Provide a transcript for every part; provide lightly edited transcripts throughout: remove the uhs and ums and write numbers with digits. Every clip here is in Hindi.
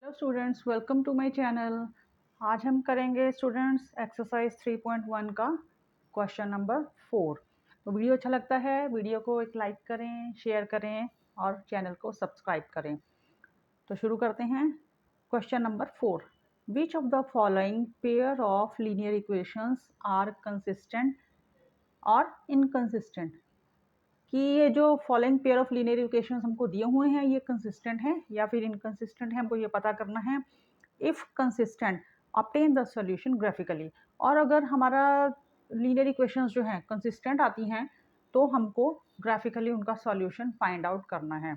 Hello students, welcome to my channel. आज हम करेंगे स्टूडेंट्स एक्सरसाइज 3.1 का क्वेश्चन नंबर 4। तो वीडियो अच्छा लगता है, वीडियो को एक लाइक करें, शेयर करें और चैनल को सब्सक्राइब करें। तो शुरू करते हैं। Question number 4, which of the following pair of linear equations are consistent और इनकंसिस्टेंट, कि ये जो following pair of linear equations हमको दिए हुए हैं ये कंसिस्टेंट हैं या फिर इनकंसिस्टेंट है, हमको ये पता करना है। If consistent obtain the solution graphically, और अगर हमारा लीनियर इक्वेशंस जो हैं कंसिस्टेंट आती हैं तो हमको ग्राफिकली उनका सॉल्यूशन फाइंड आउट करना है।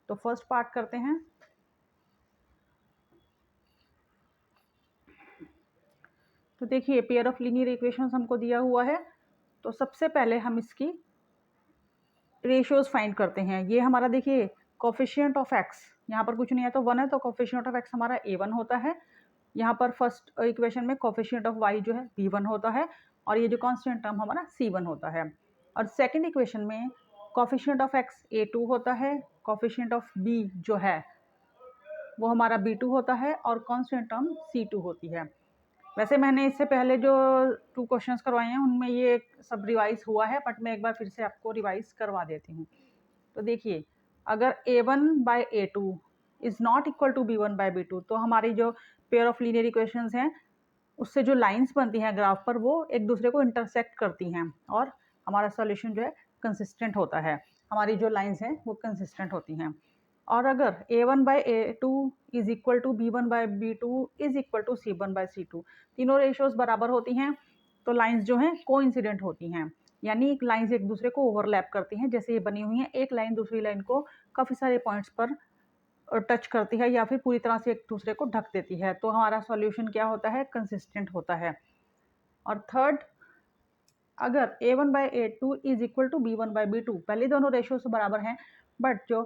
तो फर्स्ट पार्ट करते हैं। तो देखिए, पेयर ऑफ लीनियर इक्वेशंस हमको दिया हुआ है, तो सबसे पहले हम इसकी रेशियोज फाइंड करते हैं। ये हमारा देखिए कोफिशिएंट ऑफ एक्स, यहाँ पर कुछ नहीं है तो 1 है, तो कोफिशिएंट ऑफ एक्स हमारा a1 होता है। यहाँ पर फर्स्ट इक्वेशन में कोफिशिएंट ऑफ y जो है b1 होता है, और ये जो कांस्टेंट टर्म हमारा c1 होता है। और सेकंड इक्वेशन में कोफिशिएंट ऑफ x a2 होता है, कोफिशिएंट ऑफ b जो है वो हमारा b2 होता है, और कांस्टेंट टर्म c2 होती है। वैसे मैंने इससे पहले जो 2 क्वेश्चंस करवाए हैं उनमें ये सब रिवाइज हुआ है, बट मैं एक बार फिर से आपको रिवाइज करवा देती हूँ। तो देखिए, अगर a1 by a2 is not equal to b1 by b2, तो हमारी जो पेयर ऑफ लीनियर इक्वेशंस हैं उससे जो लाइंस बनती हैं ग्राफ पर वो एक दूसरे को इंटरसेक्ट करती हैं, और हमारा सॉल्यूशन जो है कंसिस्टेंट होता है। हमारी जो लाइंस हैं वो कंसिस्टेंट होती हैं। और अगर a1 by a2 is equal to b1 by b2 is equal to c1 by c2, तीनों रेशियोज बराबर होती हैं, तो लाइंस जो हैं कोइंसिडेंट होती हैं, यानी लाइंस एक दूसरे को ओवरलैप करती हैं। जैसे ये बनी हुई हैं, एक लाइन दूसरी लाइन को काफ़ी सारे पॉइंट्स पर टच करती है या फिर पूरी तरह से एक दूसरे को ढक देती है, तो हमारा सॉल्यूशन क्या होता है, कंसिस्टेंट होता है। और थर्ड, अगर a1 by a2 is equal to b1 by b2, पहले दोनों रेशियो से बराबर हैं, बट जो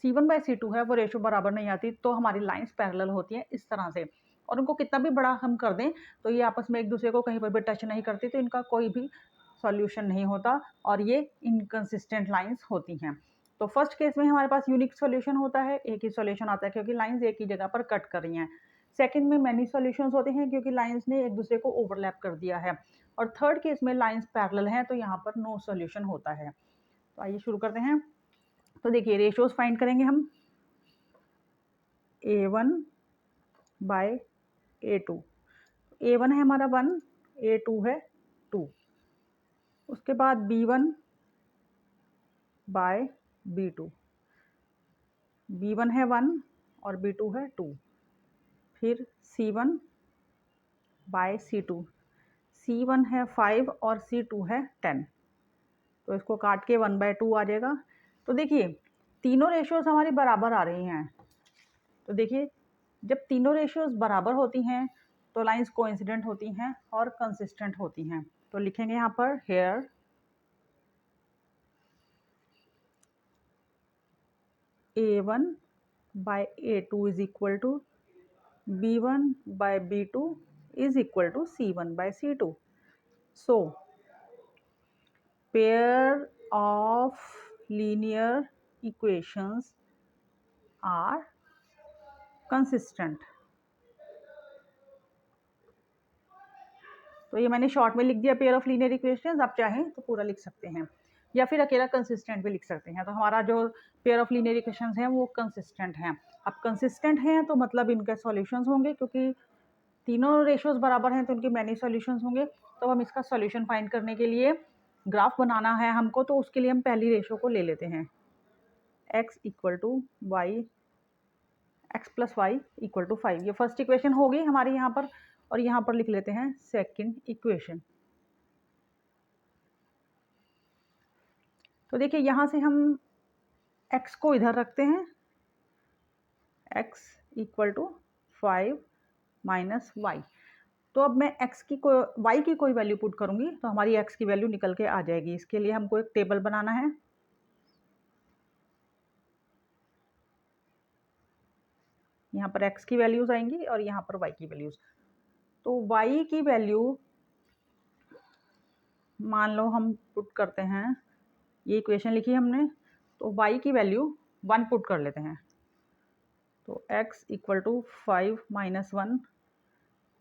c1 बाई c2 है वो रेशियो बराबर नहीं आती, तो हमारी लाइंस पैरेलल होती हैं इस तरह से, और उनको कितना भी बड़ा हम कर दें तो ये आपस में एक दूसरे को कहीं पर भी टच नहीं करती, तो इनका कोई भी सॉल्यूशन नहीं होता और ये इनकंसिस्टेंट लाइंस होती हैं। तो फर्स्ट केस में हमारे पास यूनिक सॉल्यूशन होता है, एक ही सॉल्यूशन आता है क्योंकि लाइंस एक ही जगह पर कट कर रही हैं। सेकंड में मैनी सॉल्यूशंस होते हैं क्योंकि लाइंस ने एक दूसरे को ओवरलैप कर दिया है। और थर्ड केस में लाइंस पैरेलल हैं, तो यहाँ पर नो सॉल्यूशन होता है। तो आइए शुरू करते हैं। तो देखिए, रेशियोज फाइंड करेंगे हम। a1 बाय a2, a1 है हमारा 1, a2 है 2। उसके बाद b1 बाय b2, b1 है 1 और b2 है 2। फिर c1 बाय c2, c1 है 5 और c2 है 10। तो इसको काट के 1/2 आ जाएगा। तो देखिए, तीनों रेशियोज हमारी बराबर आ रही हैं। तो देखिए, जब तीनों रेशियोज बराबर होती हैं तो लाइंस कोइंसिडेंट होती हैं और कंसिस्टेंट होती हैं। तो लिखेंगे यहाँ पर here a1 by a2 is equal to b1 by b2 is equal to c1 by c2। So pair of linear equations are consistent. तो ये मैंने शॉर्ट में लिख दिया पेयर ऑफ लीनियर इक्वेशंस, आप चाहें तो पूरा लिख सकते हैं या फिर अकेला कंसिस्टेंट भी लिख सकते हैं। तो हमारा जो पेयर ऑफ लीनियर इक्वेशंस हैं वो कंसिस्टेंट हैं। अब कंसिस्टेंट हैं तो मतलब इनके सॉल्यूशंस होंगे, क्योंकि तीनों रेशियोज बराबर हैं तो इनके मैनी सॉल्यूशंस होंगे। तो हम इसका सॉल्यूशन फाइंड करने के लिए ग्राफ बनाना है हमको, तो उसके लिए हम पहली रेशियो को ले लेते हैं, x equal to y, x plus y equal to 5। ये फर्स्ट इक्वेशन होगी हमारी यहाँ पर, और यहाँ पर लिख लेते हैं सेकंड इक्वेशन। तो देखिए, यहाँ से हम x को इधर रखते हैं, x equal to 5 minus y. तो अब मैं y की कोई वैल्यू पुट करूँगी तो हमारी x की वैल्यू निकल के आ जाएगी। इसके लिए हमको एक टेबल बनाना है। यहाँ पर x की वैल्यूज़ आएंगी और यहाँ पर y की वैल्यूज़। तो y की वैल्यू मान लो हम पुट करते हैं, ये इक्वेशन लिखी हमने, तो y की वैल्यू 1 पुट कर लेते हैं। तो x इक्वल टू 5 माइनस 1,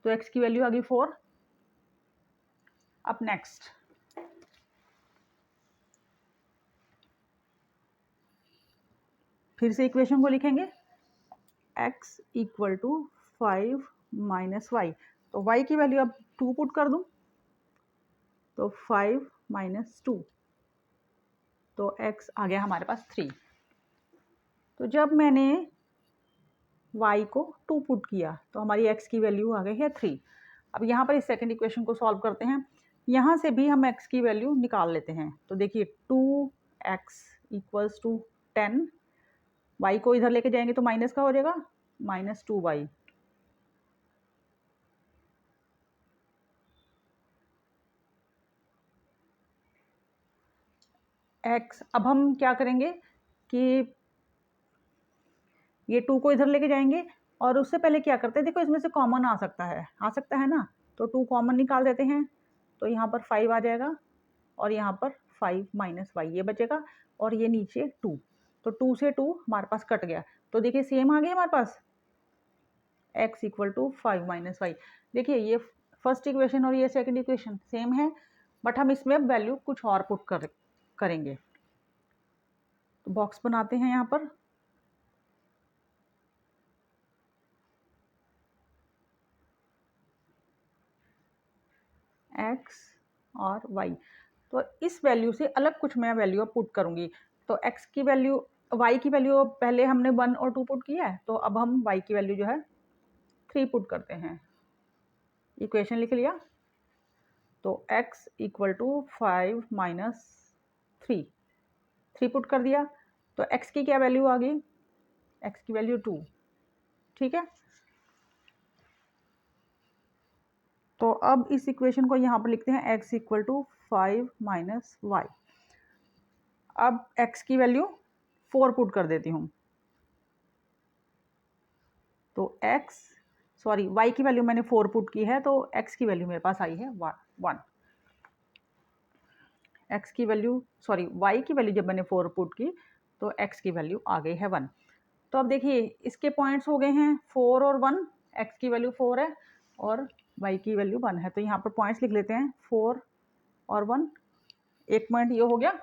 तो x की वैल्यू आ गई 4। अब नेक्स्ट फिर से इक्वेशन को लिखेंगे, x equal to 5 minus y, तो y की वैल्यू अब 2 पुट कर दूं, तो 5 माइनस 2, तो x आ गया हमारे पास 3। तो जब मैंने y को 2 पुट किया तो हमारी x की वैल्यू आ गई है 3। अब यहाँ पर इस सेकंड इक्वेशन को सॉल्व करते हैं, यहाँ से भी हम x की वैल्यू निकाल लेते हैं। तो देखिए 2x इक्वल्स टू 10, y को इधर लेके जाएंगे तो माइनस का हो जाएगा, माइनस 2y। x अब हम क्या करेंगे कि ये 2 को इधर लेके जाएंगे और उससे पहले क्या करते हैं, देखो इसमें से कॉमन आ सकता है ना, तो 2 कॉमन निकाल देते हैं, तो यहाँ पर 5 आ जाएगा और यहाँ पर 5 माइनस वाई ये बचेगा और ये नीचे 2, तो 2 से 2 हमारे पास कट गया, तो देखिए सेम आ गया हमारे पास x equal to 5 minus y. देखिए ये फर्स्ट इक्वेशन और ये सेकंड इक्वेशन सेम है, बट हम इसमें वैल्यू कुछ और पुट करेंगे। तो बॉक्स बनाते हैं यहाँ पर, x और y, तो इस वैल्यू से अलग कुछ मैं वैल्यू पुट करूंगी। तो x की वैल्यू, y की वैल्यू पहले हमने 1 और 2 पुट किया है, तो अब हम y की वैल्यू जो है 3 पुट करते हैं। इक्वेशन लिख लिया, तो x equal to 5 minus 3 put कर दिया, तो x की क्या वैल्यू आ गई, x की वैल्यू 2। ठीक है, तो अब इस इक्वेशन को यहाँ पर लिखते हैं x equal to 5 minus y. अब x की वैल्यू 4 पुट कर देती हूँ, तो y की वैल्यू मैंने 4 पुट की है, तो x की वैल्यू मेरे पास आई है 1। x की वैल्यू y की वैल्यू जब मैंने 4 पुट की तो x की वैल्यू आ गई है 1। तो अब देखिए इसके पॉइंट्स हो गए हैं 4 और 1, x की वैल्यू 4 है और y की वैल्यू 1 है, तो यहाँ पर पॉइंट्स लिख लेते हैं 4 और 1। एक पॉइंट ये हो गया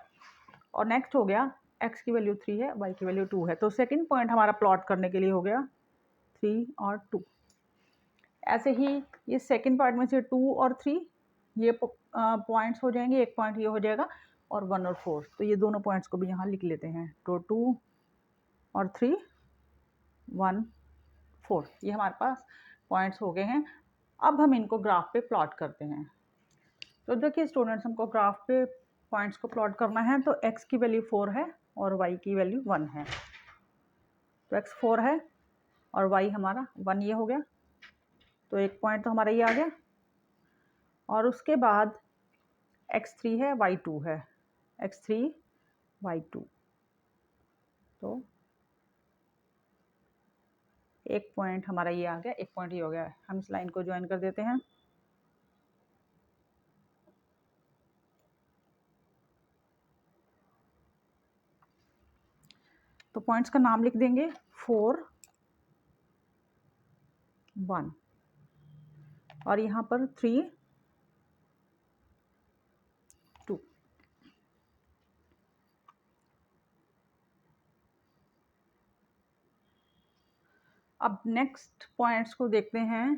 और नेक्स्ट हो गया x की वैल्यू 3 है, y की वैल्यू 2 है, तो सेकंड पॉइंट हमारा प्लॉट करने के लिए हो गया 3 और 2। ऐसे ही ये सेकंड पार्ट में से 2 और 3 ये पॉइंट्स हो जाएंगे, एक पॉइंट ये हो जाएगा और 1 और 4, तो ये दोनों पॉइंट्स को भी यहाँ लिख लेते हैं, तो 2 और 3 1 4 ये हमारे पास पॉइंट्स हो गए हैं। अब हम इनको ग्राफ पे प्लॉट करते हैं। तो देखिए स्टूडेंट्स, हमको ग्राफ पे पॉइंट्स को प्लॉट करना है, तो x की वैल्यू 4 है और y की वैल्यू 1 है, तो x 4 है और y हमारा 1 ये हो गया, तो एक पॉइंट तो हमारा ये आ गया, और उसके बाद x3 है y2 है, x3 y2, तो एक पॉइंट हमारा ये आ गया, एक पॉइंट ये हो गया। हम इस लाइन को ज्वाइन कर देते हैं, तो पॉइंट्स का नाम लिख देंगे 4 1 और यहाँ पर 3 2। अब नेक्स्ट पॉइंट्स को देखते हैं,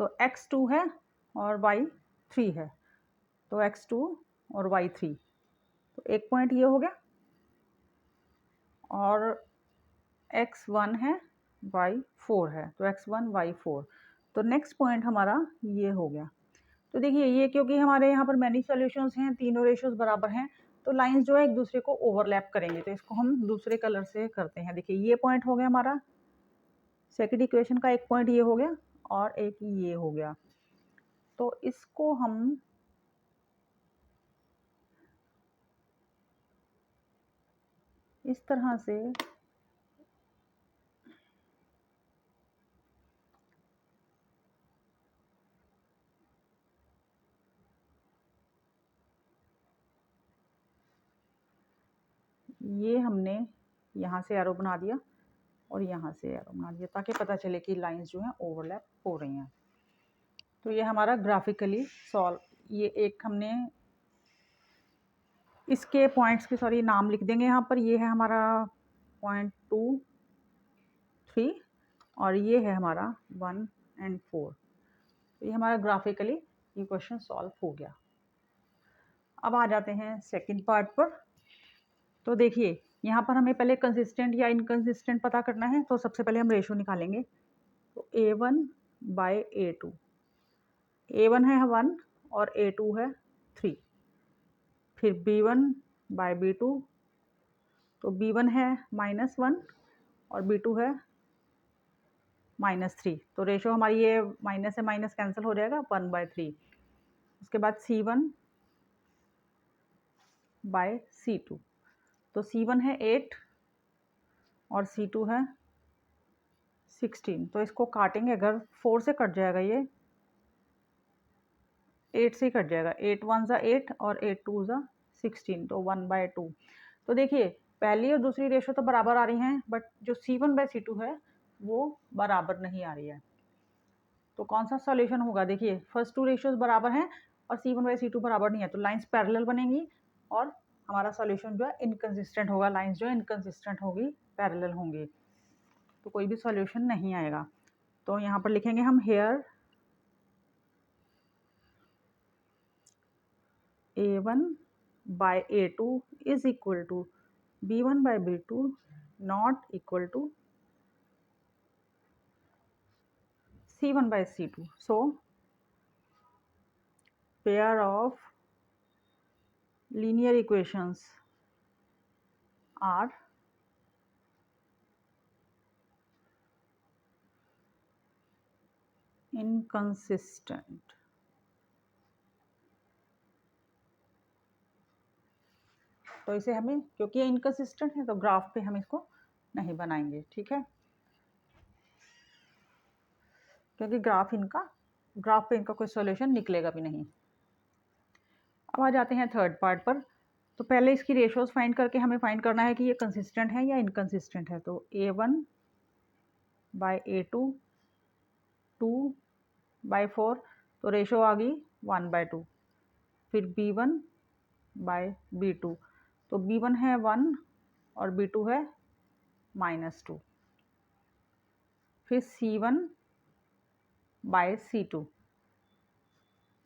तो x2 है और y3 है, तो x2 और y3, तो एक पॉइंट ये हो गया, और x1 है y4 है, तो x1 y4, तो नेक्स्ट पॉइंट हमारा ये हो गया। तो देखिए ये क्योंकि हमारे यहाँ पर मैनी सॉल्यूशंस हैं, तीनों रेशियोज बराबर हैं, तो लाइंस जो है एक दूसरे को ओवरलैप करेंगे, तो इसको हम दूसरे कलर से करते हैं। देखिए ये पॉइंट हो गया हमारा, सेकंड इक्वेशन का एक पॉइंट ये हो गया और एक ये हो गया, तो इसको हम इस तरह से ये हमने यहाँ से एरो बना दिया और यहाँ से एरो बना दिया ताकि पता चले कि लाइंस जो हैं ओवरलैप हो रही हैं। तो ये हमारा ग्राफिकली सॉल्व, ये एक हमने इसके पॉइंट्स के सॉरी नाम लिख देंगे यहाँ पर। ये है हमारा पॉइंट 2, 3 और ये है हमारा 1 और 4। तो ये हमारा ग्राफिकली ये क्वेश्चन सॉल्व हो गया। अब आ जाते हैं सेकंड पार्ट पर। तो देखिए यहाँ पर हमें पहले कंसिस्टेंट या इनकंसिस्टेंट पता करना है। तो सबसे पहले हम रेशो निकालेंगे। तो A1/A2, A1 है 1 और A2 है 3। फिर B1/B2, तो B1 है -1 और B2 है -3। तो रेशो हमारी ये माइनस से माइनस कैंसिल हो जाएगा 1/3। उसके बाद C1/C2, तो C1 है 8 और C2 है 16। तो इसको काटेंगे, अगर 4 से कट जाएगा ये 8 से कट जाएगा। 8 1 ज़ा 8 और 8 2 ज़ा 16, तो 1/2। तो देखिए पहली और दूसरी रेशो तो बराबर आ रही हैं, बट जो C1/C2 है वो बराबर नहीं आ रही है। तो कौन सा सॉल्यूशन होगा? देखिए फर्स्ट टू रेशियोज बराबर हैं और C1/C2 बराबर नहीं है, तो लाइंस पैरेलल बनेंगी और हमारा सॉल्यूशन जो है इनकंसिस्टेंट होगा। लाइंस जो है इनकंसिस्टेंट होगी, पैरेलल होंगी, तो कोई भी सॉल्यूशन नहीं आएगा। तो यहाँ पर लिखेंगे हम here A1/A2 is equal to B1/B2 not equal to C1/C2। So pair of linear equations are inconsistent। तो इसे हमें, क्योंकि ये इनकंसिस्टेंट है तो ग्राफ पे हम इसको नहीं बनाएंगे, ठीक है, क्योंकि ग्राफ पे इनका कोई सॉल्यूशन निकलेगा भी नहीं। अब आ जाते हैं थर्ड पार्ट पर। तो पहले इसकी रेशियोज फाइंड करके हमें फाइंड करना है कि ये कंसिस्टेंट है या इनकंसिस्टेंट है। तो A1/A2 2/4, तो रेशो आ गई 1/2। फिर B1/B2, तो B1 है 1 और B2 है -2। फिर C1/C2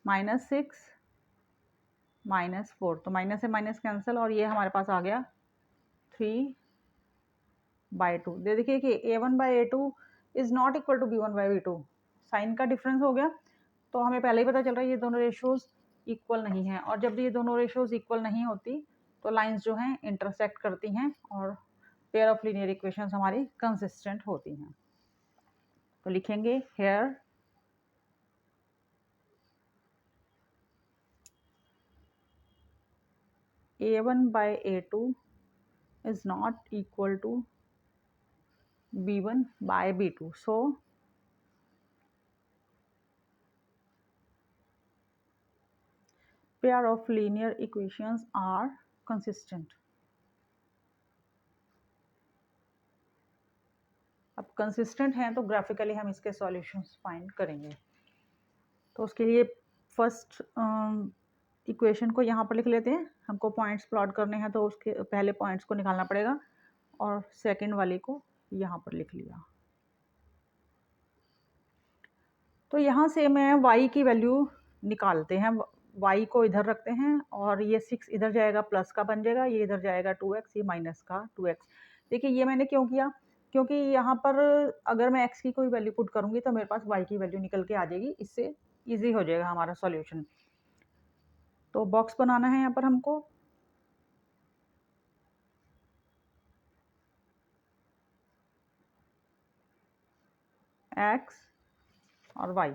-6 -4, तो माइनस से माइनस कैंसिल और ये हमारे पास आ गया 3/2। देखिए कि A1/A2 is not equal to B1/B2, sign का डिफरेंस हो गया। तो हमें पहले ही पता चल रहा है ये दोनों रेशियोज इक्वल नहीं है, और जब ये दोनों रेशियोज इक्वल नहीं होती तो लाइंस जो हैं इंटरसेक्ट करती हैं और पेयर ऑफ लीनियर इक्वेशंस हमारी कंसिस्टेंट होती हैं। तो लिखेंगे hair A1/A2 is not equal to B1/B2, so pair of linear equations are consistent। अब कंसिस्टेंट हैं तो ग्राफिकली हम इसके सॉल्यूशंस फाइंड करेंगे। तो उसके लिए फर्स्ट इक्वेशन को यहाँ पर लिख लेते हैं। हमको पॉइंट्स प्लॉट करने हैं तो उसके पहले पॉइंट्स को निकालना पड़ेगा, और सेकंड वाली को यहाँ पर लिख लिया। तो यहाँ से मैं y की वैल्यू निकालते हैं। y को इधर रखते हैं और ये 6 इधर जाएगा, प्लस का बन जाएगा, ये इधर जाएगा 2x, ये माइनस का 2x। देखिए ये मैंने क्यों किया, क्योंकि यहाँ पर अगर मैं x की कोई वैल्यू पुट करूँगी तो मेरे पास y की वैल्यू निकल के आ जाएगी, इससे ईजी हो जाएगा हमारा सॉल्यूशन। तो बॉक्स बनाना है यहाँ पर हमको। x और y,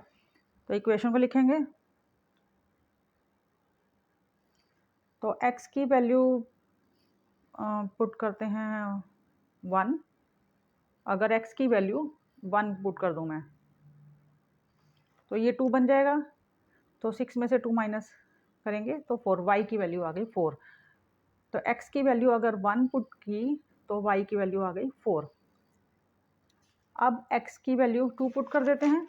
तो इक्वेशन को लिखेंगे। तो x की वैल्यू पुट करते हैं 1। अगर x की वैल्यू 1 पुट कर दूँ मैं तो ये 2 बन जाएगा, तो 6 में से 2 माइनस करेंगे तो 4, y की वैल्यू आ गई 4। तो x की वैल्यू अगर 1 पुट की तो y की वैल्यू आ गई 4। अब x की वैल्यू 2 पुट कर देते हैं।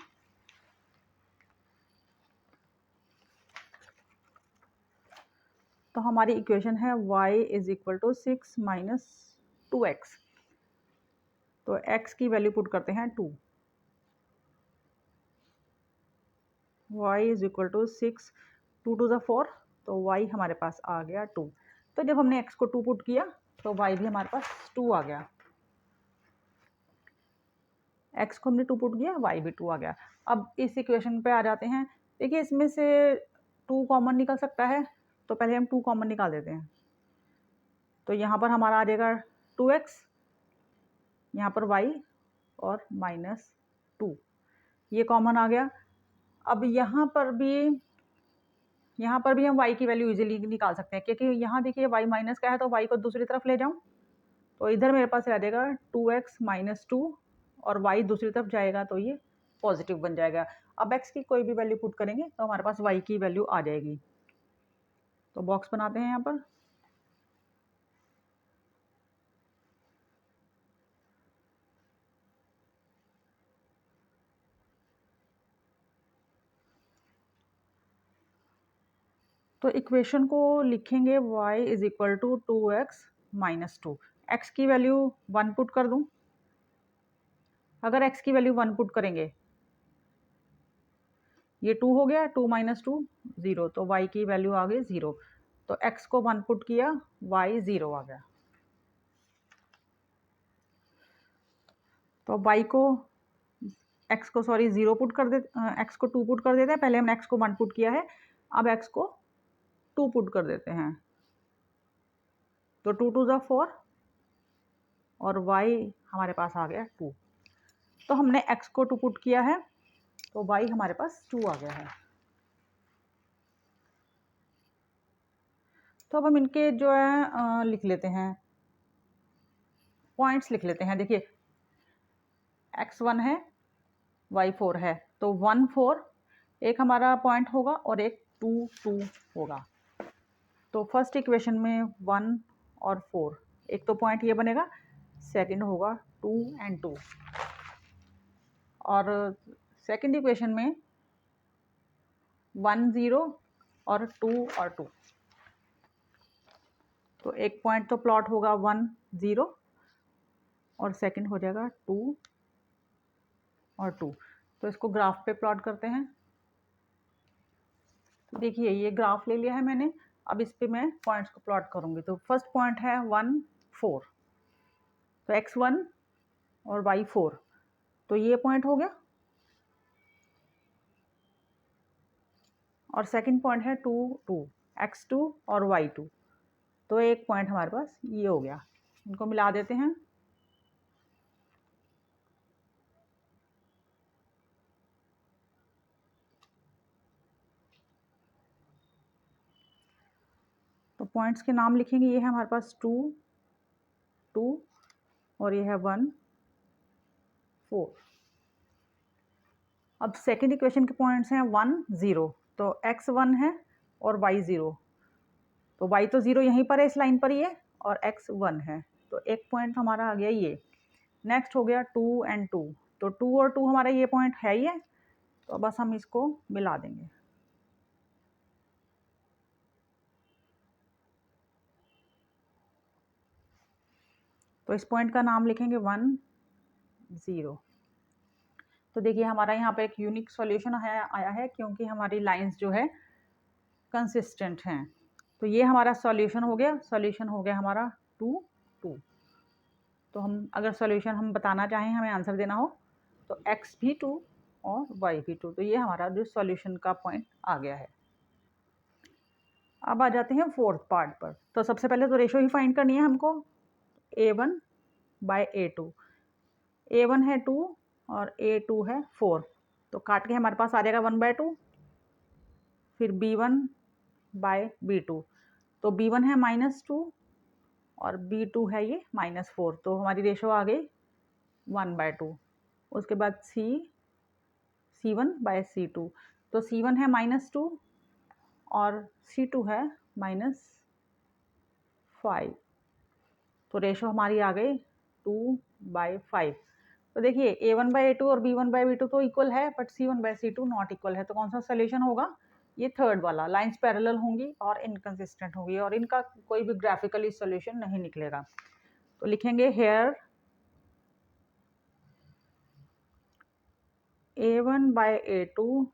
तो हमारी इक्वेशन है y is equal to 6 minus 2x। तो x की वैल्यू पुट करते हैं 2। y is equal to 6, 2 twos 4, तो y हमारे पास आ गया 2। तो जब हमने x को 2 पुट किया तो y भी हमारे पास 2 आ गया। x को हमने 2 पुट किया, y भी 2 आ गया। अब इस इक्वेशन पे आ जाते हैं। देखिए इसमें से 2 कॉमन निकल सकता है, तो पहले हम 2 कॉमन निकाल देते हैं। तो यहाँ पर हमारा आ जाएगा 2x, यहाँ पर y और -2, ये कॉमन आ गया। अब यहाँ पर भी हम y की वैल्यू इजीली निकाल सकते हैं, क्योंकि यहाँ देखिए y माइनस का है, तो y को दूसरी तरफ ले जाऊँ तो इधर मेरे पास रह जाएगा 2x - 2 और y दूसरी तरफ जाएगा तो ये पॉजिटिव बन जाएगा। अब x की कोई भी वैल्यू पुट करेंगे तो हमारे पास y की वैल्यू आ जाएगी। तो बॉक्स बनाते हैं यहाँ पर। तो इक्वेशन को लिखेंगे y is equal to 2x - 2। x की वैल्यू 1 पुट कर दूँ। अगर x की वैल्यू 1 पुट करेंगे, ये 2 हो गया, 2 - 2 0, तो y की वैल्यू आ गई 0। तो x को 1 पुट किया, y 0 आ गया। तो y को x को 0 पुट कर देते, x को 2 पुट कर देते हैं। पहले हमने x को 1 पुट किया है, अब x को 2 पुट कर देते हैं। तो 2 टू ज़ा 4 और y हमारे पास आ गया 2। तो हमने x को 2 पुट किया है, तो y हमारे पास 2 आ गया है। तो अब हम इनके जो है लिख लेते हैं, पॉइंट्स लिख लेते हैं। देखिए x1 है, y4 है, तो 1 4 एक हमारा पॉइंट होगा और एक 2 2 होगा। तो फर्स्ट इक्वेशन में 1 और 4, एक तो पॉइंट ये बनेगा, सेकंड होगा 2 और 2। और सेकंड इक्वेशन में 1 0 और 2 और 2। तो एक पॉइंट तो प्लॉट होगा 1 0 और सेकंड हो जाएगा 2 और 2। तो इसको ग्राफ पे प्लॉट करते हैं। तो देखिए ये ग्राफ ले लिया है मैंने, अब इस पे मैं पॉइंट्स को प्लॉट करूंगी। तो फर्स्ट पॉइंट है 1 4, तो x1 और y4, तो ये पॉइंट हो गया। और सेकंड पॉइंट है 2 2, x2 और y2, तो एक पॉइंट हमारे पास ये हो गया। इनको मिला देते हैं। तो पॉइंट्स के नाम लिखेंगे, ये है हमारे पास 2 2 और ये है 1 4। अब सेकंड इक्वेशन के पॉइंट्स हैं 1 0, तो x1 है और y 0, तो y तो 0 यहीं पर है, इस लाइन पर ही है, और x 1 है, तो एक पॉइंट हमारा आ गया ये। नेक्स्ट हो गया 2 और 2, तो 2 और 2 हमारा ये पॉइंट है ही है, तो बस हम इसको मिला देंगे। तो इस पॉइंट का नाम लिखेंगे 1 0। तो देखिए हमारा यहाँ पे एक यूनिक सॉल्यूशन आया है, क्योंकि हमारी लाइंस जो है कंसिस्टेंट हैं। तो ये हमारा सॉल्यूशन हो गया। सॉल्यूशन हो गया हमारा 2 2। तो हम अगर सॉल्यूशन हम बताना चाहें, हमें आंसर देना हो, तो x भी 2 और y भी 2, तो ये हमारा जो सॉल्यूशन का पॉइंट आ गया है। अब आ जाते हैं फोर्थ पार्ट पर। तो सबसे पहले तो रेशो ही फाइंड करनी है हमको, a1 बाय a2। a1 है 2 और a2 है 4, तो काट के हमारे पास आ जाएगा 1/2। फिर b1 बाय b2, तो b1 है -2 और b2 है ये -4, तो हमारी रेशो आ गई 1/2। उसके बाद c1 बाय c2, तो c1 है -2 और c2 है -5, तो रेशो हमारी आ गई 2/5। तो देखिए A1/A2 और B1/B2 तो इक्वल है, बट C1/C2 नॉट इक्वल है। तो कौन सा सोल्यूशन होगा? ये थर्ड वाला, लाइंस पैरेलल होंगी और इनकंसिस्टेंट होंगी और इनका कोई भी ग्राफिकली सोल्यूशन नहीं निकलेगा। तो लिखेंगे hair A1/A2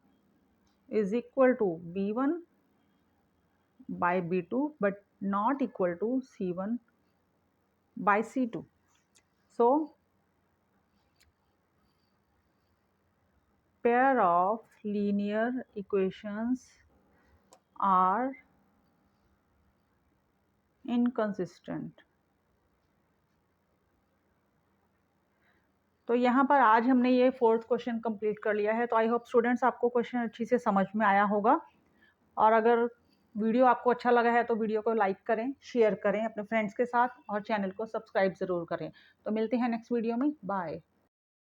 is equal to B1/B2 but not equal to C1/C2. So pair of linear equations are inconsistent. तो यहाँ पर आज हमने ये फोर्थ क्वेश्चन कंप्लीट कर लिया है। तो आई होप स्टूडेंट्स आपको क्वेश्चन अच्छी से समझ में आया होगा, और अगर वीडियो आपको अच्छा लगा है तो वीडियो को लाइक करें, शेयर करें अपने फ्रेंड्स के साथ और चैनल को सब्सक्राइब ज़रूर करें। तो मिलते हैं नेक्स्ट वीडियो में। बाय।